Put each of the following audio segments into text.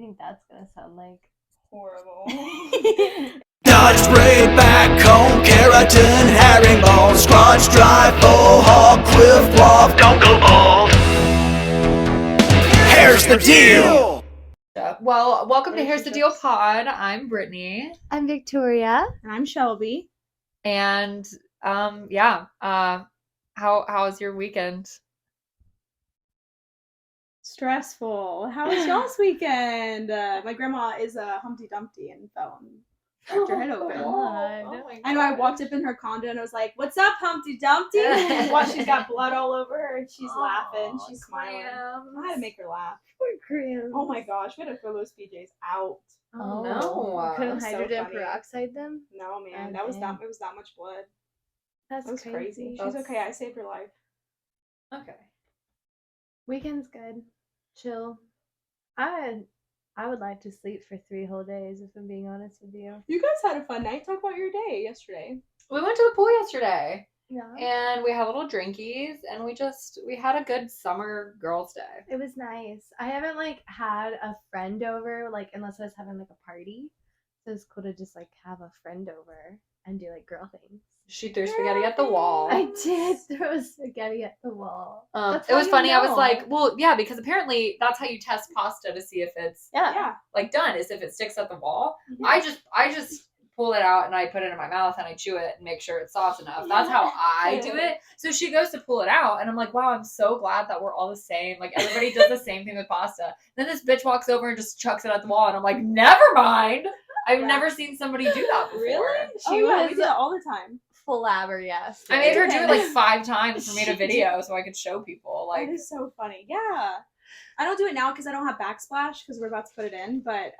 think that's gonna sound like? Horrible. Dodge, spray, backcomb, keratin, herringbone, scrunch, dry, faux hog, quiff, quaff, don't go bald. Here's the deal. Well, welcome to Here's the Deal Pod. I'm Brittany. I'm Victoria. And I'm Shelby. And how's your weekend? Stressful. How was y'all's weekend? My grandma is a Humpty Dumpty and fell and cracked her head open. I know. I walked up in her condo and I was like, "What's up, Humpty Dumpty?" And watch, she's got blood all over her and she's laughing. She's smiling. I had to make her laugh. Poor Graham. Oh my gosh, we had to throw those PJs out. Oh no! Couldn't so hydrogen funny. peroxide them? No, man, Oh, it was dang. that much blood. That's That was crazy. She's okay. I saved her life. Okay. Weekend's good. Chill. I would like to sleep for 3 whole days, if I'm being honest with you. You guys had a fun night. Talk about your day yesterday. We went to the pool yesterday, Yeah. and we had little drinkies, and we had a good summer girls' day. It was nice. I haven't had a friend over, unless I was having a party. So it's cool to just have a friend over and do girl things. She threw spaghetti at the wall. I did throw spaghetti at the wall. It was funny. I was like, well, yeah, because apparently that's how you test pasta to see if it's Yeah. done, is if it sticks at the wall. Yeah. I just pull it out and I put it in my mouth and I chew it and make sure it's soft enough. That's how I do it. So she goes to pull it out and I'm like, wow, I'm so glad that we're all the same. Everybody does the same thing with pasta. Then this bitch walks over and just chucks it at the wall and I'm like, never mind. I've never seen somebody do that before. Really? She we was do that all the time. flabbergasted. I made her do it 5 times for me to video so I could show people. That is so funny. Yeah. I don't do it now because I don't have backsplash because we're about to put it in. But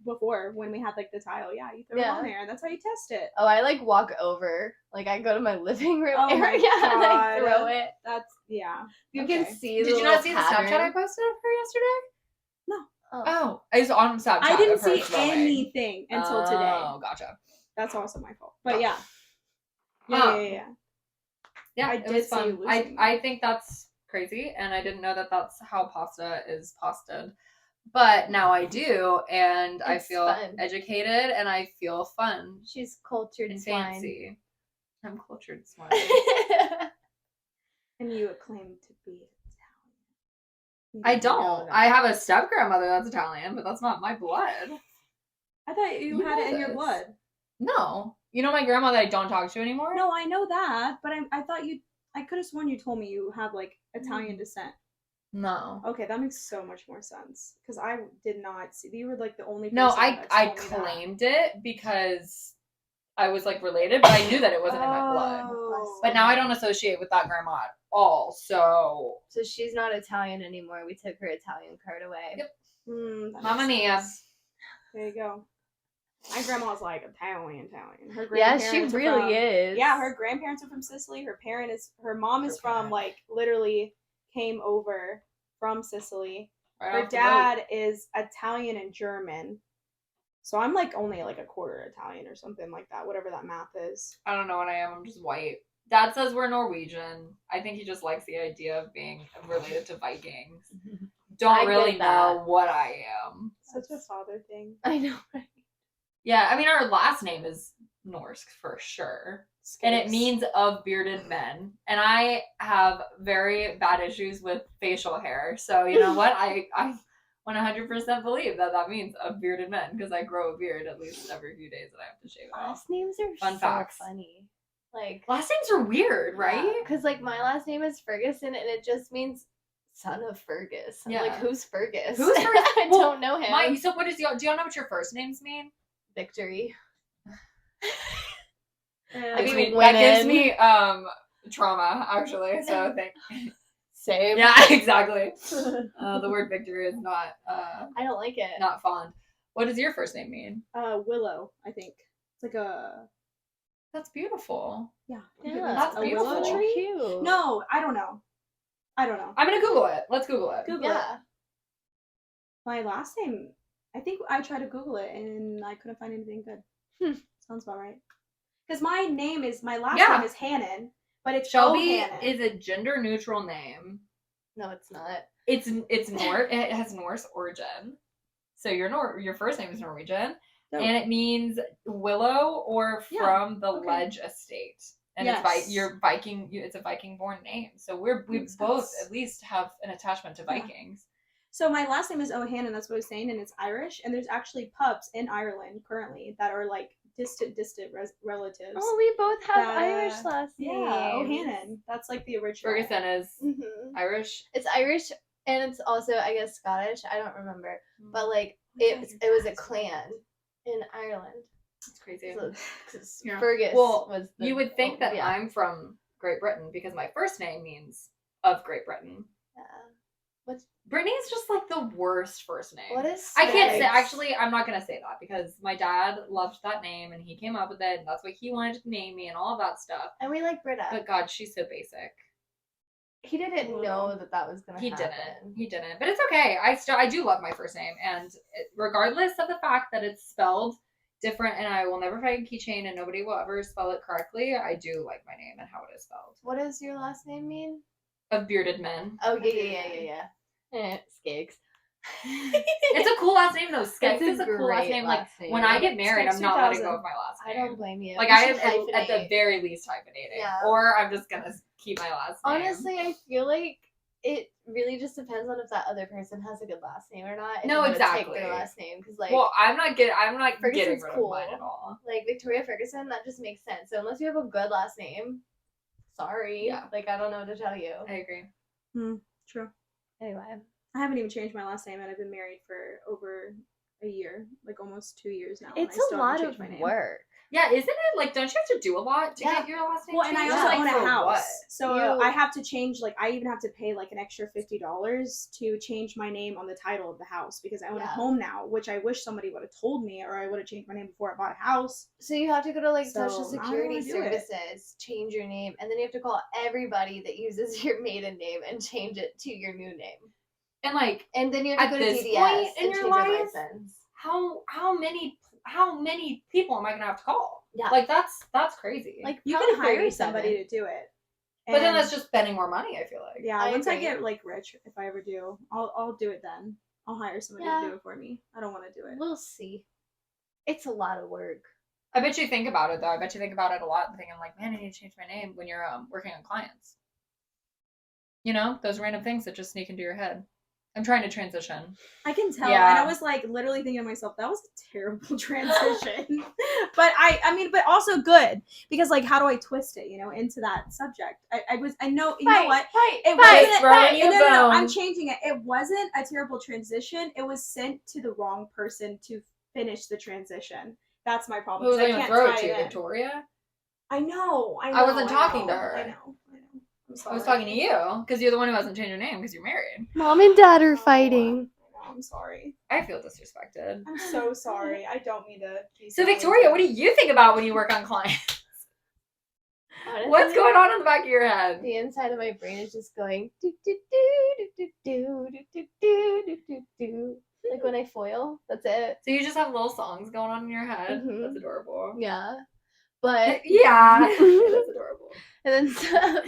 before, when we had the tile, you throw it on there. That's how you test it. Oh, I walk over. I go to my living room Oh my area and I God. throw it. That's, yeah. You Okay. can see the Did you little not see the Snapchat I pattern. posted of her yesterday? No. Oh, I was on Snapchat. I didn't of her see throwing. anything until today. Oh, gotcha. That's also my fault. But yeah. Oh. Yeah. Yeah, I it did was see fun. you losing. I think that's crazy, and I didn't know that that's how pasta is pasted. But now I do, and I It's feel fun. educated, and I feel fun She's cultured and swine. fancy. I'm cultured swine. And you claim to be Italian. I You know don't. that. I have a step grandmother that's Italian, but that's not my blood. I thought you had know it in your this. blood. No. You know my grandma that I don't talk to anymore? No, I know that, but I thought I could have sworn you told me you have Italian descent. No. Okay, that makes so much more sense because I did not see. You were the only person No, that I told me that. claimed it because I was related, but I knew that it wasn't in my blood. Oh. But now I don't associate with that grandma at all. So So she's not Italian anymore. We took her Italian card away. Yep. That Mamma makes mia. sense. There you go. My grandma's Italian. Her Yeah, she grandparents are really from- is. Yeah, her grandparents are from Sicily. Her mom is from literally came over from Sicily. right Her off the dad is Italian and German. So I'm only a quarter Italian or something like that, whatever that math is. boat. I don't know what I am. I'm just white. Dad says we're Norwegian. I think he just likes the idea of being related to Vikings. Don't I really get that. know what I am. Such a father thing. I know, right? Yeah, I mean, our last name is Norse for sure. And it means of bearded men. And I have very bad issues with facial hair. So, you know what? I 100% believe that means of bearded men because I grow a beard at least every few days that I have to shave it off. Last names are Fun so facts. funny. Last names are weird, right? Because my last name is Ferguson and it just means son of Fergus. I'm Yeah. who's Fergus? Who's Fergus? I Well, don't know him. So what is do y'all know what your first names mean? Victory. Yeah. I mean, That gives women. me trauma actually. So thank. Same. Yeah, exactly. The word victory is not I don't like it. not fond. What does your first name mean? Willow, I think. It's That's beautiful. yeah. Yeah, That's a beautiful. willow so tree. cute. No, I don't know. I'm gonna Google it. Let's Google it. Google it. Yeah. My last name, I think I tried to Google it and I couldn't find anything good. Sounds about right. Because my last name is Hannon, but it's Shelby Hannon. is a gender neutral name. No, it's not. It's Norse. It has Norse origin. So your first name is Norwegian, Dope. and it means willow or from the okay. ledge estate. And Yes. it's a Viking-born name. So we Makes both sense. at least have an attachment to Vikings. So my last name is O'Hannon, that's what I was saying, and it's Irish. And there's actually pubs in Ireland currently that are like distant relatives. Oh, we both have that, Irish last names. Yeah, O'Hannon. That's like the original. Ferguson is Mhm. Irish. It's Irish and it's also, I guess, Scottish. I don't remember, but like it was a clan in Ireland. That's crazy. So, Yeah. Fergus Well, was. You would think that I'm from Great Britain because my first name means of Great Britain. Yeah. What's Brittany's just like the worst first name. what is? I can't say, Stiggs? actually, I'm not going to say that because my dad loved that name and he came up with it and that's what he wanted to name me and all of that stuff. And we like Britta. But God, she's so basic. He didn't know that was gonna happen. He didn't. But it's okay. I do love my first name, and regardless of the fact that it's spelled different, and I will never find a keychain, and nobody will ever spell it correctly, I do like my name and how it is spelled. What does your last name mean? Of bearded men. Oh yeah. Skiggs. It's a cool last name though. Skeggs It's a is a cool last great name. Like last name. when I get married, Skeggs I'm not letting 2000. go of my last I name. don't blame you. Like You I should am at the hyphenate. very least hyphenating, Yeah. or I'm just gonna keep my last name. Honestly, I feel like it really just depends on if that other person has a good last name or not. If No, you wanna exactly. Take their last name because like. Well, I'm not getting Ferguson's rid of cool. mine at all. Like Victoria Ferguson, that just makes sense. So unless you have a good last name, sorry. Yeah. Like I don't know what to tell you. I agree. True. Anyway. I haven't even changed my last name, and I've been married for over a year, like almost 2 years now. It's and I a still lot haven't of changed my name. work. Yeah, isn't it like? Don't you have to do a lot to Yeah. get your last name? Well, and I changed? also Like, own a for house, what? so You- I have to change. Like, I even have to pay like an extra $50 to change my name on the title of the house because I own a Yeah. home now, which I wish somebody would have told me, or I would have changed my name before I bought a house. So you have to go to like So, Social I don't Security wanna do it. Services, change your name, and then you have to call everybody that uses your maiden name and change it to your new name. And like, And then you have to At go to this DDS point in and your change life? your license. how many people am I gonna have to call? Yeah. Like that's crazy. Like You probably can hire 37. somebody to do it. but then And- that's just spending more money. I feel like. yeah. I Once I agree. get like rich, if I ever do, I'll do it then. I'll hire somebody Yeah. to do it for me. I don't want to do it. We'll see. It's a lot of work. I bet you think about it though. I bet you think about it a lot and thinking like, man, I need to change my name when you're working on clients. You know, those random things that just sneak into your head. I'm trying to transition. I can tell, Yeah. and I was like literally thinking to myself, that was a terrible transition. but I mean, but also good because like, how do I twist it, into that subject? I know, you know what? It wasn't. throwing you a No, bone. I'm changing it. It wasn't a terrible transition. It was sent to the wrong person to finish the transition. That's my problem. Who was 'cause I I gonna can't throw tie it to? in. Victoria? I know. I wasn't talking to her. I know. I'm sorry. I was talking to you because you're the one who hasn't changed your name because you're married. Mom and Dad Oh, are fighting. I know, I'm sorry. I feel disrespected. I'm so sorry. I don't mean to. Be So Victoria, what do you think about when you work on clients? Honestly, What's going on in the back of your head? The inside of my brain is just going do do do do do do do do do do do. Like when I foil, that's it. So you just have little songs going on in your head? Mhm. That's adorable. Yeah, but Yeah, that's adorable. and then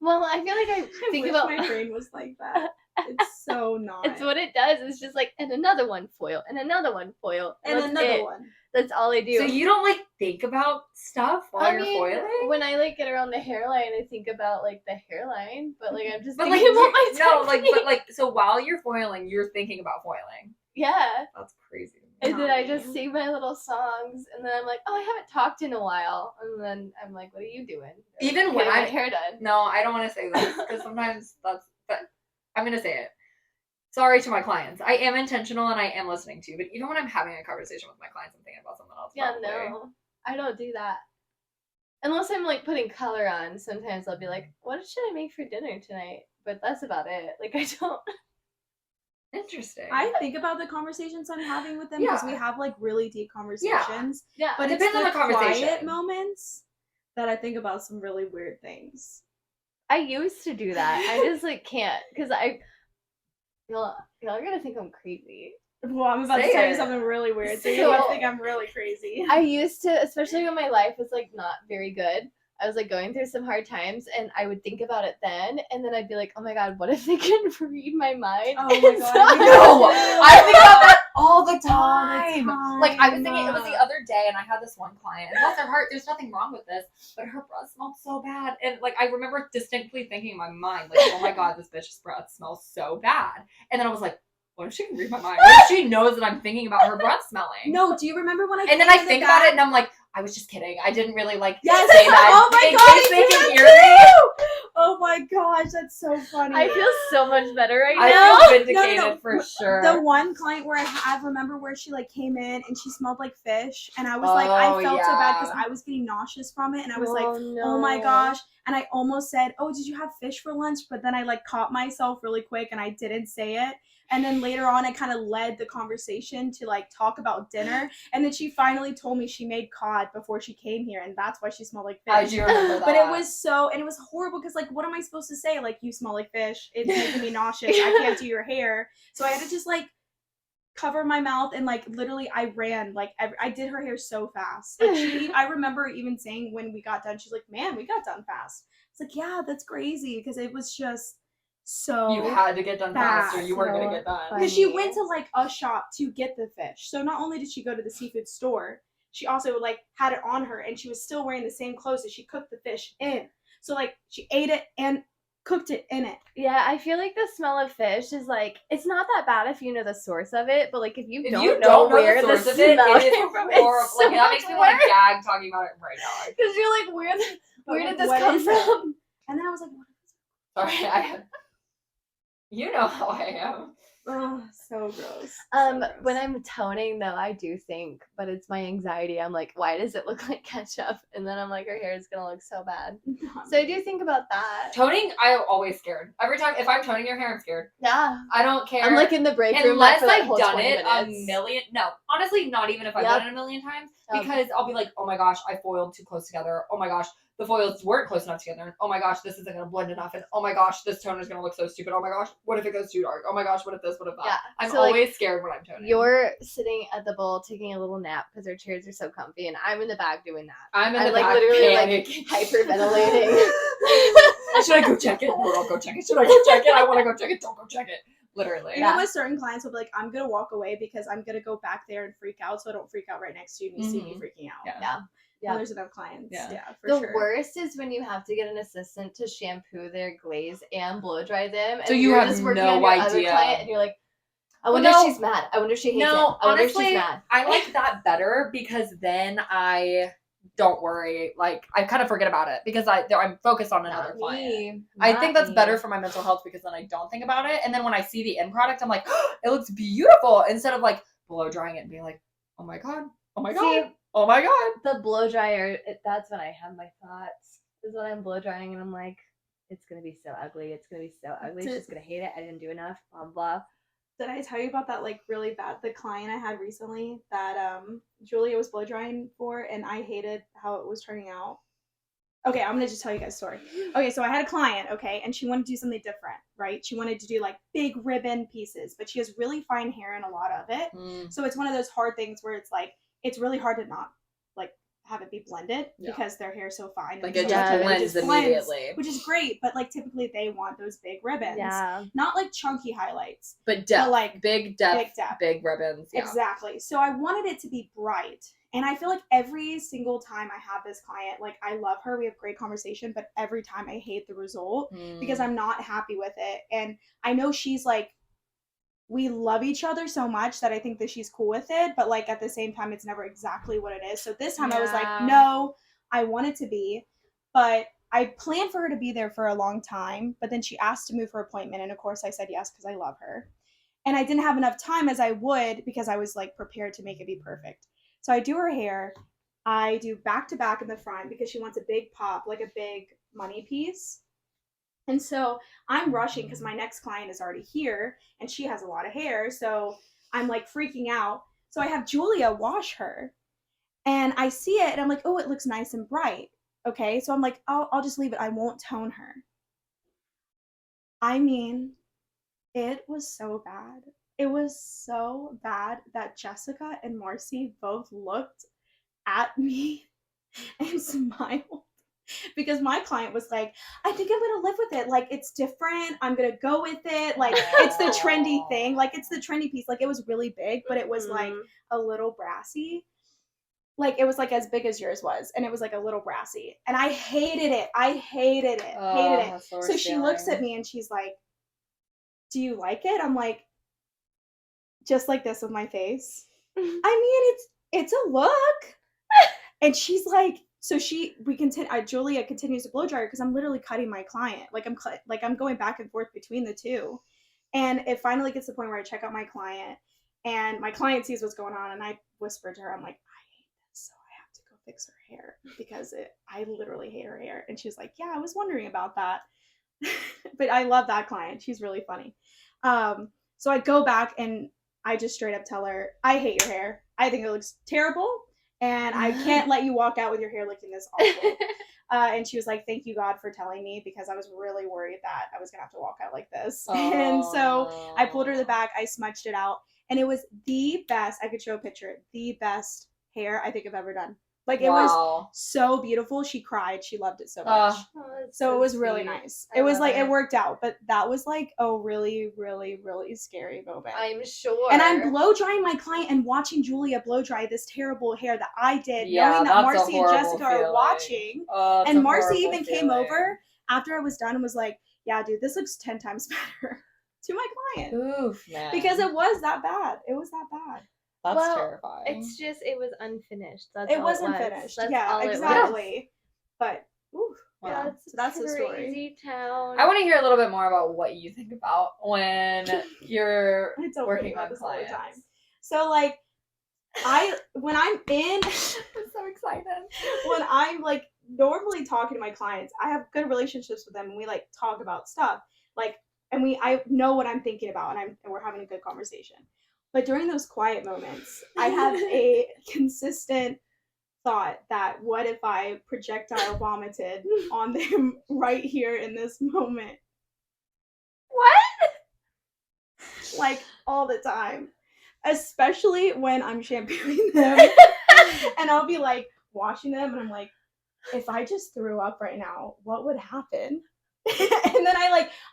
well, I feel like I I think wish about my brain was like that. It's so not. it's what it does. It's just like and another one foil and another one foil and that's another it. one. That's all I do. So you don't like think about stuff while you're foiling? When I like get around the hairline, I think about like the hairline, but like I'm just But like thinking about my no, like technique. but like so while you're foiling, you're thinking about foiling. Yeah. That's crazy. And then I just Mommy. sing my little songs, and then I'm like, oh, I haven't talked in a while, and then I'm like, what are you doing? Even when Getting my I'm hair done. No, I don't want to say this because sometimes but I'm gonna say it. Sorry to my clients. I am intentional and I am listening to you, but even when I'm having a conversation with my clients, I'm thinking about something else. Yeah, probably. no, I don't do that. Unless I'm like putting color on, sometimes I'll be like, what should I make for dinner tonight? But that's about it. Like I don't. Interesting. I think about the conversations I'm having with them because Yeah. we have like really deep conversations. Yeah, But It it's depends on the conversation. quiet moments that I think about some really weird things. I used to do that. I just like can't because y'all are gonna think I'm crazy. Well, I'm about Say to tell it. you something really weird, so So- you must think I'm really crazy. I used to, especially when my life was like not very good. I was like going through some hard times, and I would think about it then, and then I'd be like, "Oh my god, what if they can read my mind?" Oh my And god, so I No, I think about that all the All the time. Like, I was thinking, it was the time. other day, and I had this one client, and bless her heart, there's nothing wrong with this, but her breath smelled so bad. And, like, I remember distinctly thinking in my mind, like, oh my God, this bitch's breath smells so bad. And then I was like, what if she can read my mind? What if she knows that I'm thinking about her breath smelling? No, do you remember when I And then I think about it, and I'm like, I was just kidding. I didn't really, like, Yes. say that Oh my in God, case I they do can that hear me. Oh my gosh, that's so funny. I feel so much better right I now. feel vindicated No. for sure. The one client where I remember where she like came in and she smelled like fish, and I was like, I felt so bad because I was getting nauseous from it, and I was like, oh my gosh, and I almost said, oh, did you have fish for lunch? But then I like caught myself really quick and I didn't say it. And then later on, I kind of led the conversation to like talk about dinner. And then she finally told me she made cod before she came here, and that's why she smelled like fish. I do remember that. But it was horrible because like, what am I supposed to say? Like, you smell like fish. It's making me nauseous. I can't do your hair. So I had to just like cover my mouth and like literally I ran like I did her hair so fast. Like I remember even saying when we got done, she's like, man, we got done fast. It's like, yeah, that's crazy because it was just so you had to get done fast or you weren't So going to get done. because she went to like a shop to get the fish. So not only did she go to the seafood store, she also like had it on her and she was still wearing the same clothes that she cooked the fish in. So like she ate it and cooked it in it. Yeah, I feel like the smell of fish is like, it's not that bad if you know the source of it, but like if you don't know where the source of it, smell it is came from, horrible. it's so Like, that makes me want worse. to gag talking about it right now. Because you're like, where did this What come is it? from? And then I was like, what? Sorry, you know how I am. Oh, so gross. When I'm toning though, I do think, but it's my anxiety. I'm like, why does it look like ketchup? And then I'm like, her hair is gonna look so bad. So I do think about that. Toning, I'm always scared. Every time, if I'm toning your hair, I'm scared. Yeah. I don't care. I'm like in the break room unless for that I've whole done 20 it minutes. a million. No, honestly, not even if I've done it a million times, because I'll be like, oh my gosh, I foiled too close together. Oh my gosh, the foils weren't close enough together. Oh my gosh, this isn't gonna blend enough. And oh my gosh, this toner is gonna look so stupid. Oh my gosh, what if it goes too dark? Oh my gosh, what if this? What if that? Yeah, I'm so, like, always scared when I'm toning. You're sitting at the bowl taking a little nap because our chairs are so comfy, and I'm in the back doing that. I'm in the like back literally panicking. like hyperventilating. Should I go check it? No, don't go check it. Should I go check it? I want to go check it. Don't go check it. Literally. You know, with certain clients will be like, I'm gonna walk away because I'm gonna go back there and freak out, so I don't freak out right next to you and you see me freaking out. Yeah. Well, there's enough clients. Yeah, for the sure. worst is when you have to get an assistant to shampoo their glaze and blow dry them. So and you you're have just working no on your other idea. client, and you're like, I Well, wonder no. if she's mad. I wonder if she hates it. No, I wonder honestly, if she's mad. I like that better because then I don't worry. Like, I kind of forget about it because I'm focused on another client. I think that's better for my mental health because then I don't think about it. And then when I see the end product, I'm like, oh, it looks beautiful. Instead of like blow drying it and being like, oh my God, oh my God, See, oh my God. the blow dryer, that's when I have my thoughts. Is when I'm blow drying and I'm like, it's going to be so ugly. It's going to be so ugly. She's going to hate it. I didn't do enough. Blah, blah. Did I tell you about that like really bad the client I had recently that Julia was blow drying for and I hated how it was turning out? Okay, I'm gonna just tell you guys a story. Okay, so I had a client, okay, and she wanted to do something different, right? She wanted to do like big ribbon pieces, but she has really fine hair in a lot of it. So it's one of those hard things where it's like it's really hard to not like have it be blended because their hair is so fine. Like, and it stuff, just blends immediately. which is great, but like typically they want those big ribbons. Yeah. Not like chunky highlights. But depth. But, like, big depth. big depth. Big ribbons. Yeah. Exactly. So I wanted it to be bright. And I feel like every single time I have this client, like I love her, we have great conversation, but every time I hate the result because I'm not happy with it. And I know she's like, we love each other so much that I think that she's cool with it, but like at the same time, it's never exactly what it is. So this time I was like, no, I want it to be, but I planned for her to be there for a long time, but then she asked to move her appointment. And of course I said yes, because I love her. And I didn't have enough time as I would because I was like prepared to make it be perfect. So I do her hair. I do back to back in the front because she wants a big pop, like a big money piece. And so I'm rushing because my next client is already here and she has a lot of hair. So I'm like freaking out. So I have Julia wash her and I see it and I'm like, oh, it looks nice and bright. Okay. So I'm like, I'll just leave it. I won't tone her. I mean, it was so bad. It was so bad that Jessica and Marcy both looked at me and smiled because my client was like, I think I'm gonna live with it. Like, it's different. I'm gonna go with it. Like, it's the trendy thing. Like, it's the trendy piece. Like, it was really big, but it was like a little brassy. Like, it was like as big as yours was, and it was like a little brassy. And I hated it. Hated it. So she looks at me and she's like, do you like it? I'm like, just like this with my face. I mean, it's a look. And she's like, Julia continues to blow dry her because I'm literally cutting my client. Like, I'm going back and forth between the two. And it finally gets to the point where I check out my client, and my client sees what's going on, and I whisper to her, I'm like, I hate this, so I have to go fix her hair because I literally hate her hair. And she's like, yeah, I was wondering about that. But I love that client. She's really funny. So I go back and I just straight up tell her, I hate your hair. I think it looks terrible. And I can't let you walk out with your hair looking this awful. And she was like, thank you, God, for telling me, because I was really worried that I was going to have to walk out like this. And so I pulled her to the back. I smudged it out. And it was the best. I could show a picture. The best hair I think I've ever done. Like, it was so beautiful. She cried. She loved it so much. So it was really nice. It was like, it worked out. But that was like a really, really, really scary moment. I'm sure. And I'm blow drying my client and watching Julia blow dry this terrible hair that I did, knowing that Marcy and Jessica are watching. And Marcy even came over after I was done and was like, yeah, dude, this looks 10 times better to my client. Oof, man. Because it was that bad. It was that bad. That's terrifying. It's just, it was unfinished. That's it all wasn't it was. finished. That's yeah, all exactly. But, oof. Wow. Yeah, so that's the story. Crazy town. I want to hear a little bit more about what you think about when you're working on clients. All the time. So, like, when I'm in, I'm so excited. When I'm, like, normally talking to my clients, I have good relationships with them, and we, like, talk about stuff. Like, and I know what I'm thinking about, and we're having a good conversation. But during those quiet moments, I have a consistent thought that what if I projectile vomited on them right here in this moment? What? Like, all the time. Especially when I'm shampooing them. And I'll be like washing them, and I'm like, if I just threw up right now, what would happen? And then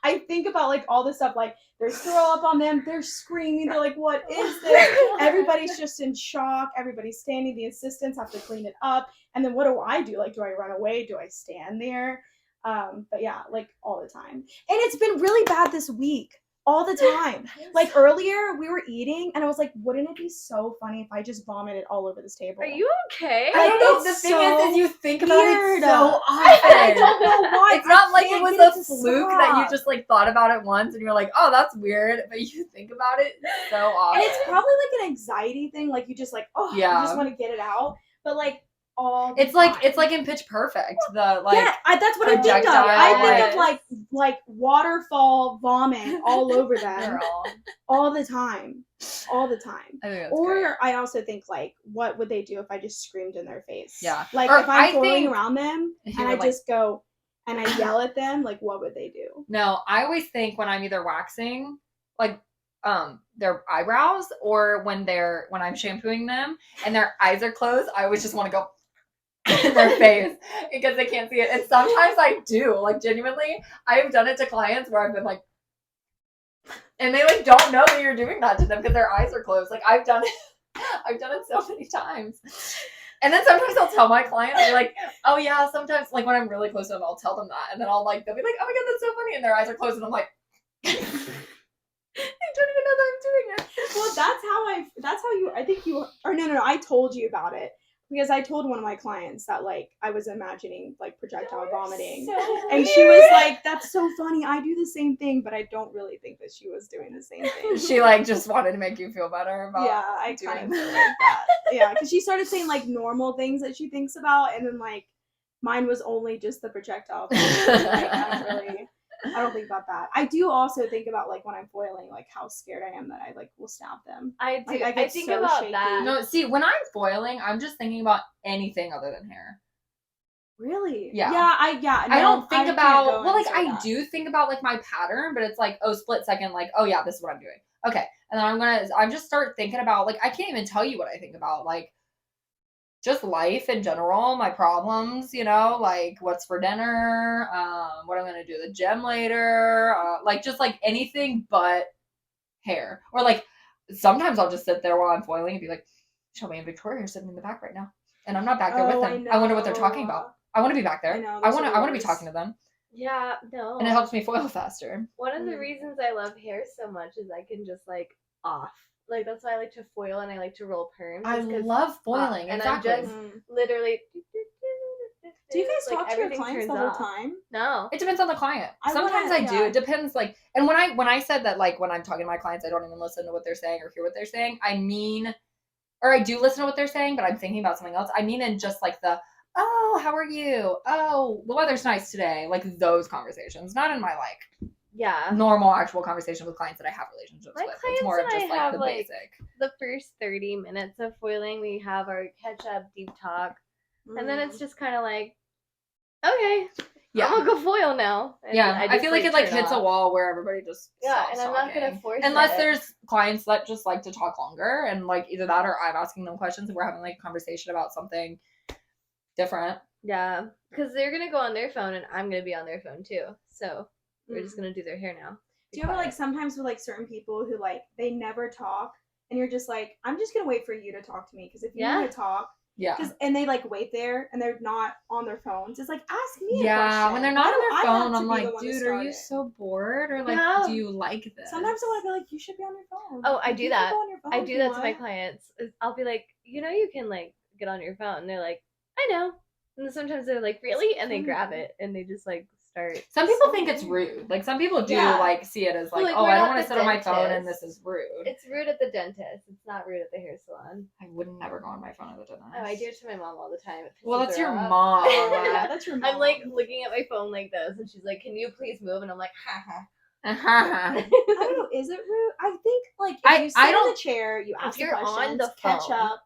I think about like all this stuff, like there's throw up on them, they're screaming, they're like, what is this? Everybody's just in shock, everybody's standing, the assistants have to clean it up, and then what do? Like, do I run away? Do I stand there? But yeah, like all the time. And it's been really bad this week. All the time. Like, earlier we were eating, and I was like, wouldn't it be so funny if I just vomited all over this table? Are you okay? I don't know. The thing is you think about it so often. I don't know why. It's not like it was a fluke that you just like thought about it once and you're like, oh, that's weird. But you think about it so often. And it's probably like an anxiety thing. Like, you just like, you just want to get it out. But like, it's like in Pitch Perfect, the like that's what I think of. I think of like waterfall vomit all over them all the time. I think that's or great. I also think like, what would they do if I just screamed in their face? Yeah. Like, or if I'm foiling around them and I just go and I yell at them, like, what would they do? No, I always think when I'm either waxing like their eyebrows or when I'm shampooing them and their eyes are closed, I always just want to go in their face because they can't see it. And sometimes I do, like, genuinely, I have done it to clients where I've been like, and they like don't know that you're doing that to them because their eyes are closed. Like, I've done it so many times. And then sometimes I'll tell my clients, they're like, oh yeah, sometimes like when I'm really close to them, I'll tell them that, and then they'll be like, oh my god, that's so funny, and their eyes are closed, and I'm like, I don't even know that I'm doing it. Well, I told you about it. Because I told one of my clients that, like, I was imagining, like, projectile vomiting. And she was like, that's so funny. I do the same thing, but I don't really think that she was doing the same thing. She, like, just wanted to make you feel better about I kind of feel like that. Yeah, because she started saying, like, normal things that she thinks about, and then, like, mine was only just the projectile vomiting. I don't think about that. I do also think about, like, when I'm foiling, like, how scared I am that I, like, will stab them. I do. Like, I think so about shaky. That. No, see, when I'm foiling, I'm just thinking about anything other than hair. Really? Yeah. I don't think about, well, like, I do think about, like, my pattern, but it's like, oh, split second, like, oh, yeah, this is what I'm doing. Okay. And then I just start thinking about, like, I can't even tell you what I think about, like, just life in general, my problems, you know, like what's for dinner, what I'm gonna do at the gym later, like just like anything but hair. Or like sometimes I'll just sit there while I'm foiling and be like, Shelby and Victoria are sitting in the back right now, and I'm not back there with them. I wonder what they're talking about. I want to be back there. I want to be talking to them. Yeah, no. And it helps me foil faster. One of the reasons I love hair so much is I can just like off. Like that's why I like to foil and I like to roll perms. I love foiling. And exactly. I'm just literally. Do you guys like, talk to your clients the whole time? No. It depends on the client. Sometimes I do. It depends. Like, and when I said that, like when I'm talking to my clients, I don't even listen to what they're saying or hear what they're saying. I mean, or I do listen to what they're saying, but I'm thinking about something else. I mean, in just like the, oh, how are you? Oh, the weather's nice today. Like those conversations, not in my like normal actual conversation with clients that I have relationships with. It's more of just like the basic. The first 30 minutes of foiling, we have our catch up, deep talk, and then it's just kind of like, okay, I'm gonna go foil now. And I feel like it like hits a wall where everybody just stops and I'm talking. not gonna force unless there's clients that just like to talk longer, and like either that or I'm asking them questions and we're having like a conversation about something different. Yeah, because they're gonna go on their phone and I'm gonna be on their phone too. So we're just gonna do their hair now. Do you ever like sometimes with like certain people who like they never talk and you're just like, I'm just gonna wait for you to talk to me because if you want to talk. Yeah. And they like wait there and they're not on their phones. It's like, ask me a question. Yeah, when they're not on their phone, I'm like, dude, are you so bored? Or like, do you like this? Sometimes I want to be like, you should be on your phone. Oh, I do that. I do that to my want. clients. I'll be like, you know, you can like get on your phone. And they're like, I know. And then sometimes they're like, really? And they grab it and they just like start. Some people think it's rude. Like some people do like see it as like, oh, I don't want to sit on my phone and this is rude. It's rude at the dentist. It's not rude at the hair salon. I would never go on my phone at the dentist. Oh, I do it to my mom all the time. Well, that's your mom. Yeah, that's your mom. I'm like looking at my phone like this, and she's like, "Can you please move?" And I'm like, "Ha ha." I don't know. Is it rude? I think like if you sit in the chair, you ask you're questions, on the catch phone. up,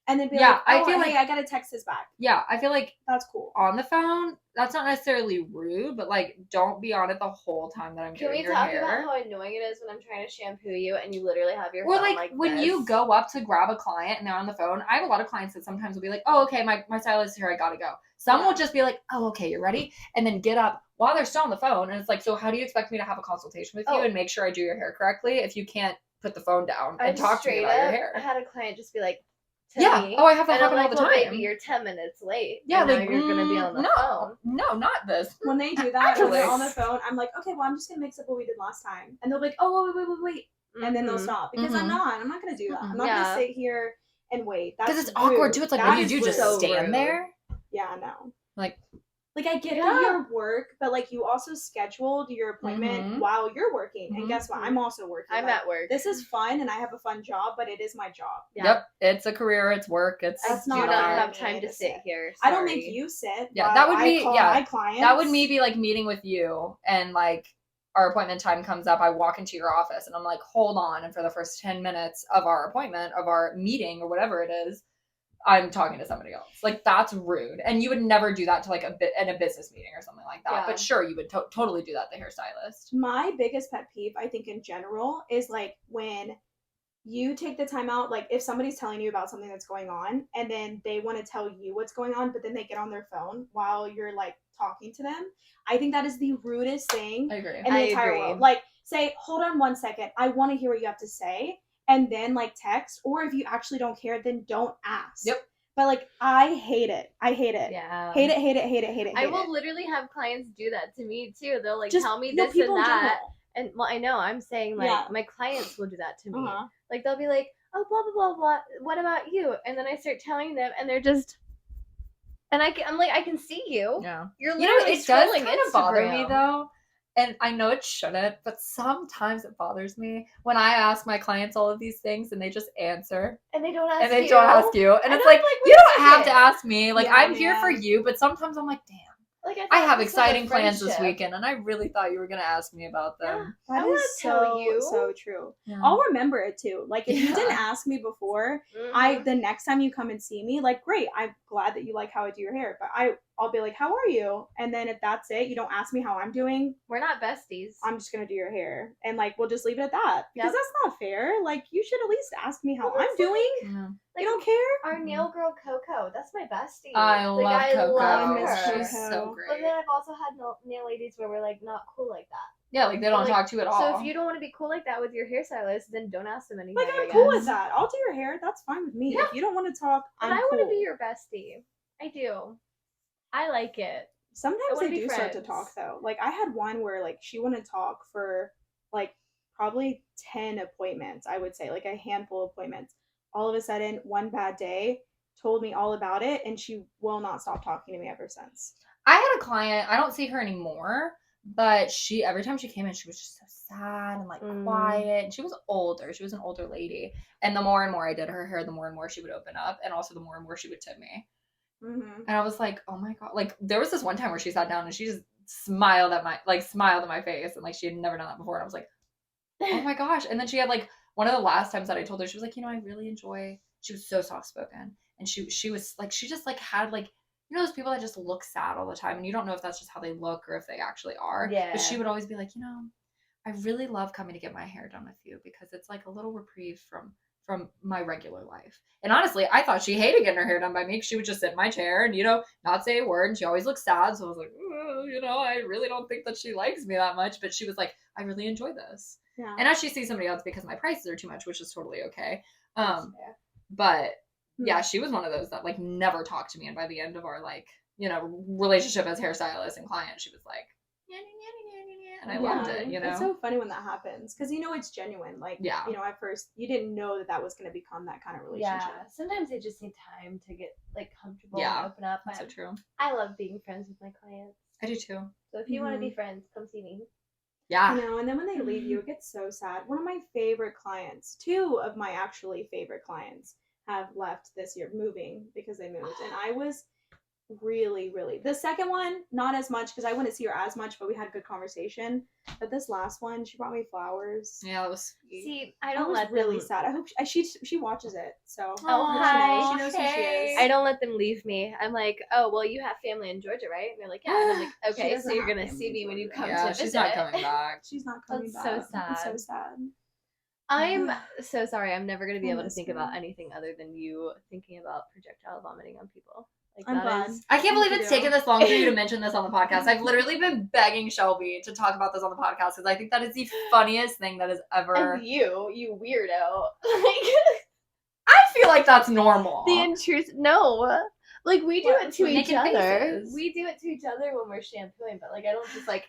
and then be like, I feel like I gotta text this back. Yeah, I feel like that's cool. On the phone, that's not necessarily rude, but like don't be on it the whole time that I'm doing your hair. Can we talk about how annoying it is when I'm trying to shampoo you and you literally have your phone like when this? you go up to grab a client and they're on the phone, I have a lot of clients that sometimes will be like, oh, okay, my stylist is here, I gotta go. Some will just be like, oh, okay, you're ready? And then get up while they're still on the phone. And it's like, so how do you expect me to have a consultation with you and make sure I do your hair correctly if you can't put the phone down and talk to me about your hair? I had a client just be like, me. Oh, I have that happen all the time. Baby, you're 10 minutes late. Yeah, like you're gonna be on the phone. No, not this. When they do that, when they're on the phone, I'm like, okay, well, I'm just gonna mix up what we did last time, and they'll be like, oh, wait, and then they'll stop because I'm not gonna do that. I'm not gonna sit here and wait. Because it's awkward too. It's like, what do you do? Just stand there? Yeah, no. Like I get that your work, but like you also scheduled your appointment while you're working. And guess what? I'm also working. I'm at work. This is fun and I have a fun job, but it is my job. Yeah. Yep. It's a career, it's work, I do not have time to sit here. Sorry. I don't make you sit. Yeah, that would be my clients. That would be like meeting with you and like our appointment time comes up, I walk into your office and I'm like, hold on, and for the first 10 minutes of our appointment, of our meeting or whatever it is, I'm talking to somebody else. Like, that's rude. And you would never do that to like in a business meeting or something like that. Yeah. But sure, you would totally do that to the hairstylist. My biggest pet peeve, I think in general, is like when you take the time out, like if somebody's telling you about something that's going on and then they want to tell you what's going on, but then they get on their phone while you're like talking to them. I think that is the rudest thing in the entire world. Like, say, hold on 1 second. I want to hear what you have to say. And then like text, or if you actually don't care, then don't ask. Yep. But like, I hate it. Yeah. Hate it. I will literally have clients do that to me too. They'll like tell me this and that. And well, I know I'm saying like my clients will do that to me. Like they'll be like, oh, blah, blah, blah, blah. What about you? And then I start telling them and they're just, and I'm like, I can see you. Yeah. You're literally it does kind of bother me though. And I know it shouldn't, but sometimes it bothers me when I ask my clients all of these things and they just answer. And they don't ask you. And they don't ask you. And it's like you don't have to ask me. Like, I'm here for you, but sometimes I'm like, damn. Like, I have exciting plans this weekend, and I really thought you were going to ask me about them. Yeah, that is so true. Yeah. I'll remember it too. Like, if you didn't ask me before, the next time you come and see me, like, great, I'm glad that you like how I do your hair, but I'll be like, how are you? And then if that's it, you don't ask me how I'm doing. We're not besties. I'm just going to do your hair. And like, we'll just leave it at that. Because that's not fair. Like, you should at least ask me how I'm doing. Like, you don't care? Our nail girl, Coco, that's my bestie. I love Coco. Love her. She's so great. But then I've also had nail ladies where we're like not cool like that. Yeah, like they don't talk to you at all. So if you don't want to be cool like that with your hairstylist, then don't ask them anything. Like, I'm cool with that. I'll do your hair. That's fine with me. Yeah. If you don't want to talk, I want to be your bestie. I do. I like it. Sometimes they do start to talk though. Like I had one where like she wouldn't talk for like probably 10 appointments, I would say, like a handful of appointments. All of a sudden, one bad day, told me all about it, and she will not stop talking to me ever since. I had a client, I don't see her anymore, but every time she came in, she was just so sad and like quiet. And she was older. She was an older lady. And the more and more I did her hair, the more and more she would open up, and also the more and more she would tip me. Mm-hmm. And I was like, oh my god! Like there was this one time where she sat down and she just smiled at my face, and like she had never done that before. And I was like, oh my gosh! And then she had like one of the last times that I told her, she was like, you know, I really enjoy. She was so soft spoken, and she was like, she just like had like, you know, those people that just look sad all the time, and you don't know if that's just how they look or if they actually are. Yeah. But she would always be like, you know, I really love coming to get my hair done with you because it's like a little reprieve from my regular life. And honestly, I thought she hated getting her hair done by me because she would just sit in my chair and, you know, not say a word. And she always looked sad. So I was like, you know, I really don't think that she likes me that much. But she was like, I really enjoy this. Yeah. And now she sees somebody else because my prices are too much, which is totally okay. But yeah, she was one of those that like never talked to me. And by the end of our like, you know, relationship as hairstylist and client, she was like, and I loved it, you know? It's so funny when that happens because, you know, it's genuine. Like, you know, at first you didn't know that was going to become that kind of relationship. Yeah, sometimes they just need time to get, like, comfortable and open up. That's so true. I love being friends with my clients. I do too. So if you want to be friends, come see me. Yeah. You know, and then when they leave you, it gets so sad. One of my favorite clients, two of my actually favorite clients have left this year moving because they moved. And I was really the second one not as much because I wouldn't see her as much, but we had a good conversation. But this last one, she brought me flowers. Yeah, that was sweet. See, I don't let really sad. I hope she watches it, so hi, she knows who she is. I don't let them leave me. I'm like, oh well, you have family in Georgia, right? And they're like, yeah. And I'm like, okay, so you're gonna see me when you come to visit. She's not coming back. She's not coming back. So sad. I'm so sad. I'm so sorry. I'm never gonna be able to think about anything other than you thinking about projectile vomiting on people. Like, I'm glad. I can't believe it's taken this long for you to mention this on the podcast. I've literally been begging Shelby to talk about this on the podcast because I think that is the funniest thing that has ever. And you weirdo. I feel like that's normal. The intrusive. No. Like, we do it to each other. Faces. We do it to each other when we're shampooing, but like, I don't just like.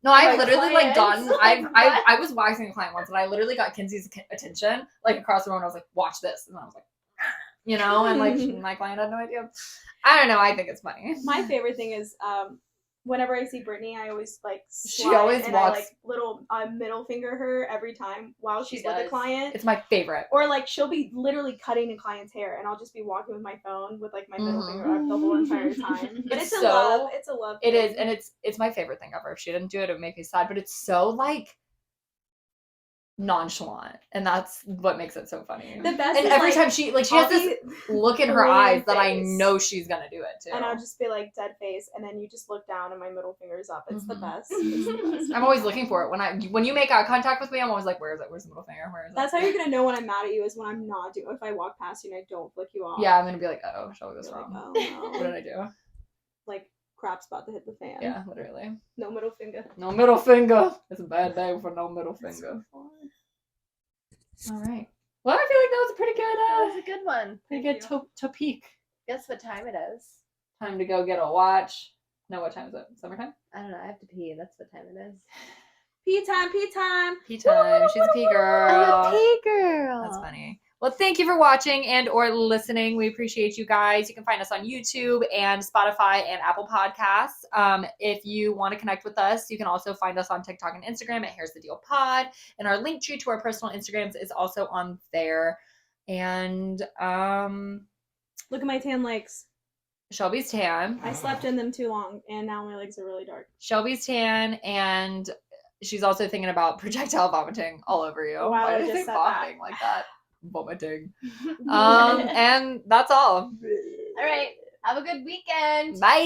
No, I've literally like gotten. I was waxing a client once, and I literally got Kinsey's attention like across the room. And I was like, "Watch this," and I was like, you know, and like my client had no idea. I don't know. I think it's funny. My favorite thing is whenever I see Brittany, I always like she always walks. I, like little middle finger her every time while she's with a client. It's my favorite. Or like she'll be literally cutting a client's hair, and I'll just be walking with my phone with like my middle finger up the whole entire time. But it's a love. It's a love. It is, and it's my favorite thing ever. If she didn't do it, it would make me sad. But it's so like nonchalant, and that's what makes it so funny. The best and is, every like, time she has this look in her eyes that I know she's gonna do it too, and I'll just be like dead face, and then you just look down and my middle finger's up. It's the best. It's the best. I'm always looking for it when you make eye contact with me. I'm always like, where's the middle finger? Where is it? That's how you're gonna know when I'm mad at you, is when I'm not doing. If I walk past you and I don't flick you off. Yeah, I'm gonna be like, oh, shall we go wrong? Like, oh, no. What did I do? Like, crap's about to hit the fan. Yeah, literally. No middle finger. No middle finger. It's a bad day for no middle finger. All right. Well, I feel like that was a pretty good. That was a good one. Pretty good topic. Guess what time it is? Time to go get a watch. No, what time is it? Summertime? I don't know. I have to pee. That's what time it is. Pee time. Pee time. Pee time. She's a pee girl. I'm a pee girl. That's funny. Well, thank you for watching and or listening. We appreciate you guys. You can find us on YouTube and Spotify and Apple Podcasts. If you want to connect with us, you can also find us on TikTok and Instagram at Here's the Deal Pod. And our link tree to our personal Instagrams is also on there. And look at my tan legs. Shelby's tan. I slept in them too long, and now my legs are really dark. Shelby's tan, and she's also thinking about projectile vomiting all over you. Wow, why I did you just say said vomiting like that? Vomiting. And that's all. All right. Have a good weekend. Bye.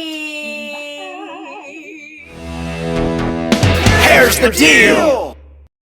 Here's the deal.